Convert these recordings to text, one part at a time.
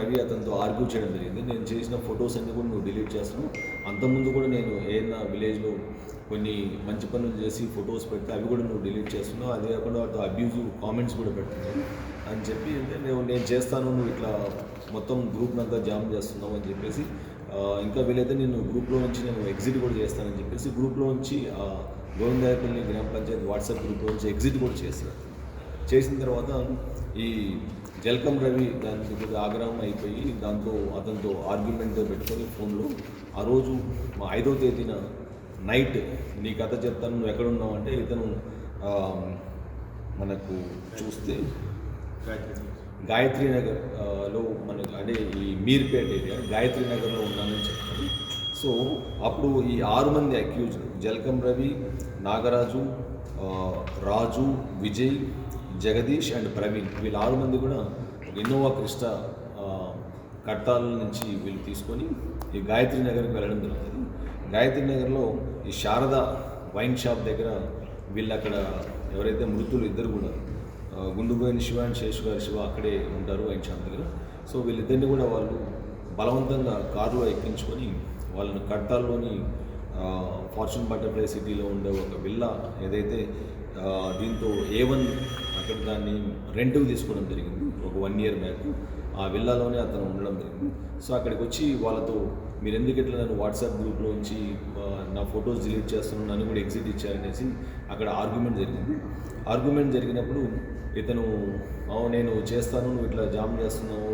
రవి అతనితో ఆర్గ్యూ చేయడం జరిగింది. నేను చేసిన ఫొటోస్ అన్నీ కూడా నువ్వు డిలీట్ చేస్తున్నావు, అంతకుముందు కూడా నేను ఏదైనా విలేజ్లో కొన్ని మంచి పనులు చేసి ఫొటోస్ పెడితే అవి కూడా నువ్వు డిలీట్ చేస్తున్నావు, అదే కాకుండా వాటితో అబ్యూజివ్ కామెంట్స్ కూడా పెడుతున్నావు అని చెప్పి, అంటే నేను చేస్తాను, నువ్వు ఇట్లా మొత్తం గ్రూప్ని అంతా జామ్ చేస్తున్నావు అని చెప్పేసి, ఇంకా వీలైతే నేను గ్రూప్లో నుంచి నేను ఎగ్జిట్ కూడా చేస్తానని చెప్పేసి గ్రూప్లో నుంచి గోవిందాయపల్లి గ్రామ పంచాయతీ వాట్సాప్ గ్రూప్లో నుంచి ఎగ్జిట్ కూడా చేస్తారు. చేసిన తర్వాత ఈ జల్కం రవి దానికి కొద్దిగా ఆగ్రహం అయిపోయి దాంతో అతనితో ఆర్గ్యుమెంట్ పెట్టుకొని ఫోన్లో ఆ రోజు 5వ తేదీన నైట్ నీ కథ చెప్తాను, నువ్వు ఎక్కడున్నావు అంటే ఇతను మనకు చూస్తే గాయత్రి నగర్లో మనకు అంటే ఈ మీర్పేట ఏరియా గాయత్రి నగర్లో ఉన్నానని చెప్తాను. సో అప్పుడు ఈ 6 మంది అక్యూజ్డ్ జల్కం రవి, నాగరాజు, రాజు, విజయ్, జగదీష్ అండ్ ప్రవీణ్, వీళ్ళు 6 మంది కూడా ఇన్నోవా క్రిస్టా కట్టాల నుంచి వీళ్ళు తీసుకొని ఈ గాయత్రి నగర్కి వెళ్ళడం జరుగుతుంది. గాయత్రి నగర్లో ఈ శారద వైన్ షాప్ దగ్గర వీళ్ళు అక్కడ ఎవరైతే మృతులు ఇద్దరు కూడా గుండుబోయిన శివ అండ్ శేషుగారి శివ అక్కడే ఉంటారు వైన్ షాప్ దగ్గర. సో వీళ్ళిద్దరిని కూడా వాళ్ళు బలవంతంగా కారులో ఎక్కించుకొని వాళ్ళని కట్టాల్లోని ఫార్చ్యూన్ బటర్ఫ్లై సిటీలో ఉండే ఒక విల్లా ఏదైతే దీంతో A1 అక్కడ దాన్ని రెంట్కి తీసుకోవడం జరిగింది ఒక 1 year బ్యాక్. ఆ విల్లాలోనే అతను ఉండడం జరిగింది. సో అక్కడికి వచ్చి వాళ్ళతో మీరు ఎందుకు ఇట్లా నన్ను వాట్సాప్ గ్రూప్లో నుంచి నా ఫొటోస్ డిలీట్ చేస్తున్నాను, నన్ను కూడా ఎగ్జిట్ ఇచ్చారనేసి అక్కడ ఆర్గ్యుమెంట్ జరిగింది. ఆర్గ్యుమెంట్ జరిగినప్పుడు ఇతను నేను చేస్తాను, నువ్వు ఇట్లా జామ్ చేస్తున్నావు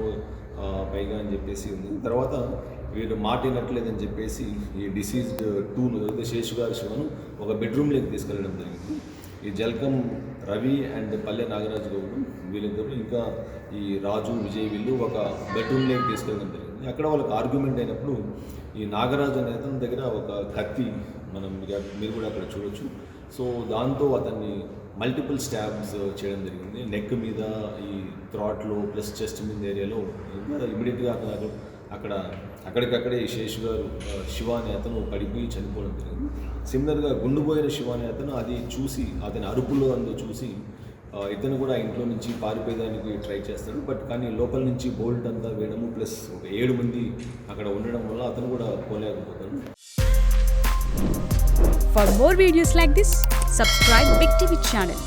పైగా అని చెప్పేసి ఉంది. తర్వాత వీడు మాట వినట్లేదని చెప్పేసి ఈ డిసీజ్డ్ 2 ఏదైతే శేషుగారి శివను ఒక బెడ్రూమ్లోకి తీసుకెళ్ళడం జరిగింది. ఈ జల్కం రవి అండ్ పల్లె నాగరాజు గౌడ్ వీళ్ళిద్దరు ఇంకా ఈ రాజు, విజయ్ వీళ్ళు ఒక బెడ్రూమ్లోకి తీసుకెళ్ళడం జరిగింది. అక్కడ వాళ్ళకి ఆర్గ్యుమెంట్ అయినప్పుడు ఈ నాగరాజు అనే అతని దగ్గర ఒక కత్తి మీరు కూడా అక్కడ చూడొచ్చు. సో దాంతో అతన్ని మల్టిపుల్ స్టాబ్స్ చేయడం జరిగింది. నెక్ మీద, ఈ థ్రాట్లో ప్లస్ చెస్ట్ మీద ఏరియాలో ఇమీడియట్గా అక్కడికక్కడే ఈ శేషు గారు శివ అనే అతను పడిపోయి చనిపోవడం జరిగింది. సిమిలర్గా గుండుపోయిన శివ అనే అతను అది చూసి అతని అరుపులో చూసి ఇతను కూడా ఇంట్లో నుంచి పారిపోయేదానికి ట్రై చేస్తాడు. కానీ లోపల నుంచి బోల్ట్ అంతా వేయడము ప్లస్ ఒక 7 మంది అక్కడ ఉండడం వల్ల అతను కూడా పోలేకపోతాడు. For more videos like this, subscribe Big TV channel.